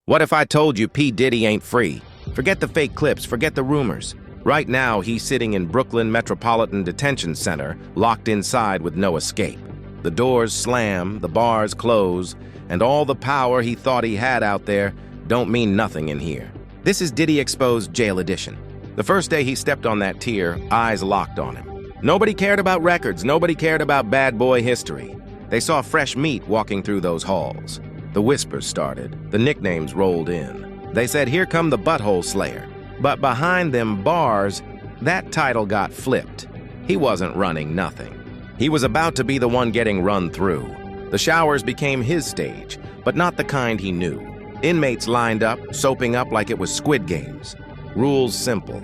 What if I told you P. Diddy ain't free? Forget the fake clips, forget the rumors. Right now, he's sitting in Brooklyn Metropolitan Detention Center, locked inside with no escape. The doors slam, the bars close, and all the power he thought he had out there don't mean nothing in here. This is Diddy Exposed Jail Edition. The first day he stepped on that tier, eyes locked on him. Nobody cared about records, nobody cared about bad boy history. They saw fresh meat walking through those halls. The whispers started, the nicknames rolled in. They said, "Here come the Butthole Slayer." But behind them bars, that title got flipped. He wasn't running nothing. He was about to be the one getting run through. The showers became his stage, but not the kind he knew. Inmates lined up, soaping up like it was Squid Games. Rules simple.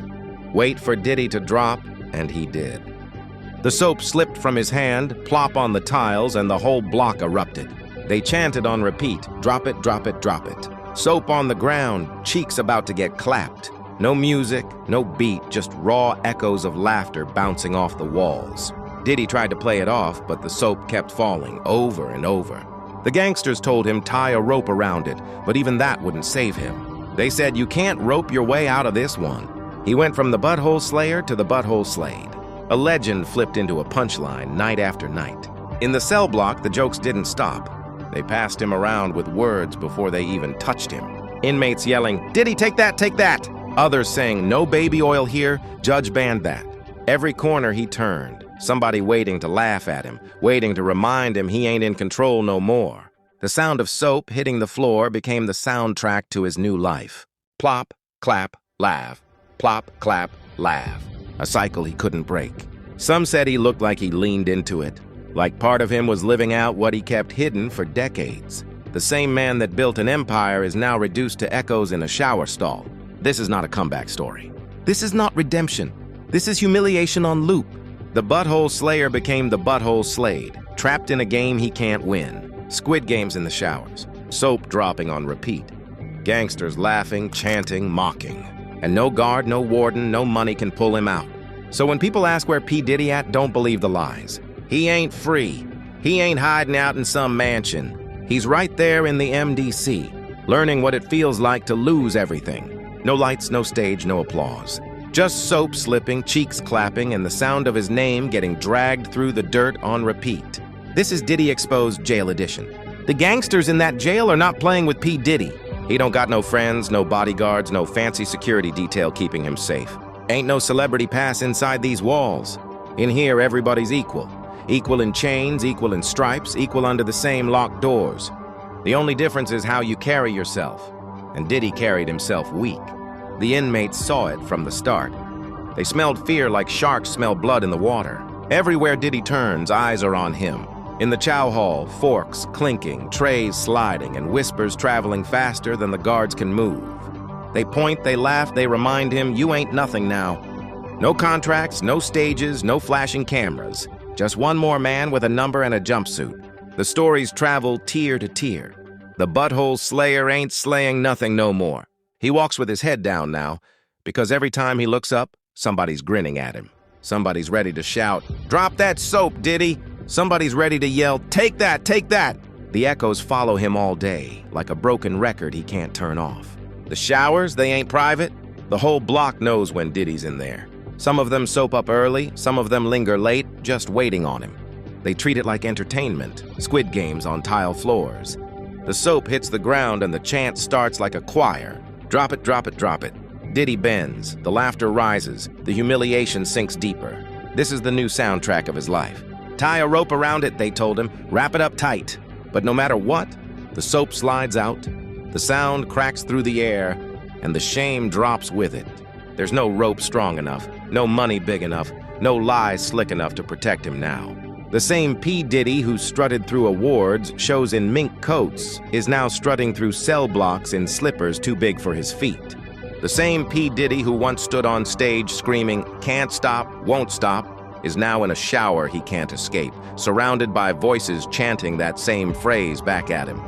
Wait for Diddy to drop, and he did. The soap slipped from his hand, plop on the tiles, and the whole block erupted. They chanted on repeat, "Drop it, drop it, drop it." Soap on the ground, cheeks about to get clapped. No music, no beat, just raw echoes of laughter bouncing off the walls. Diddy tried to play it off, but the soap kept falling over and over. The gangsters told him tie a rope around it, but even that wouldn't save him. They said, "You can't rope your way out of this one." He went from the Butthole Slayer to the Butthole Slayed. A legend flipped into a punchline night after night. In the cell block, the jokes didn't stop. They passed him around with words before they even touched him. Inmates yelling, "Diddy, take that, take that!" Others saying, "No baby oil here, judge banned that." Every corner he turned, somebody waiting to laugh at him, waiting to remind him he ain't in control no more. The sound of soap hitting the floor became the soundtrack to his new life. Plop, clap, laugh. Plop, clap, laugh. A cycle he couldn't break. Some said he looked like he leaned into it, like part of him was living out what he kept hidden for decades. The same man that built an empire is now reduced to echoes in a shower stall. This is not a comeback story. This is not redemption. This is humiliation on loop. The Butthole Slayer became the Butthole Slayed, trapped in a game he can't win. Squid Games in the showers, soap dropping on repeat. Gangsters laughing, chanting, mocking. And no guard, no warden, no money can pull him out. So when people ask where P. Diddy at, don't believe the lies. He ain't free. He ain't hiding out in some mansion. He's right there in the MDC, learning what it feels like to lose everything. No lights, no stage, no applause. Just soap slipping, cheeks clapping, and the sound of his name getting dragged through the dirt on repeat. This is Diddy Exposed Jail Edition. The gangsters in that jail are not playing with P. Diddy. He don't got no friends, no bodyguards, no fancy security detail keeping him safe. Ain't no celebrity pass inside these walls. In here, everybody's equal. Equal in chains, equal in stripes, equal under the same locked doors. The only difference is how you carry yourself. And Diddy carried himself weak. The inmates saw it from the start. They smelled fear like sharks smell blood in the water. Everywhere Diddy turns, eyes are on him. In the chow hall, forks clinking, trays sliding, and whispers traveling faster than the guards can move. They point, they laugh, they remind him, "You ain't nothing now." No contracts, no stages, no flashing cameras. Just one more man with a number and a jumpsuit. The stories travel tier to tier. The Butthole Slayer ain't slaying nothing no more. He walks with his head down now, because every time he looks up, somebody's grinning at him. Somebody's ready to shout, "Drop that soap, Diddy!" Somebody's ready to yell, "Take that, take that!" The echoes follow him all day, like a broken record he can't turn off. The showers, they ain't private. The whole block knows when Diddy's in there. Some of them soap up early, some of them linger late, just waiting on him. They treat it like entertainment, Squid Games on tile floors. The soap hits the ground and the chant starts like a choir. Drop it, drop it, drop it. Diddy bends, the laughter rises, the humiliation sinks deeper. This is the new soundtrack of his life. Tie a rope around it, they told him, wrap it up tight. But no matter what, the soap slides out, the sound cracks through the air, and the shame drops with it. There's no rope strong enough, no money big enough, no lies slick enough to protect him now. The same P. Diddy who strutted through awards, shows in mink coats, is now strutting through cell blocks in slippers too big for his feet. The same P. Diddy who once stood on stage screaming, "Can't stop, won't stop," is now in a shower he can't escape, surrounded by voices chanting that same phrase back at him.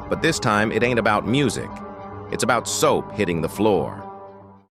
But this time, it ain't about music. It's about soap hitting the floor.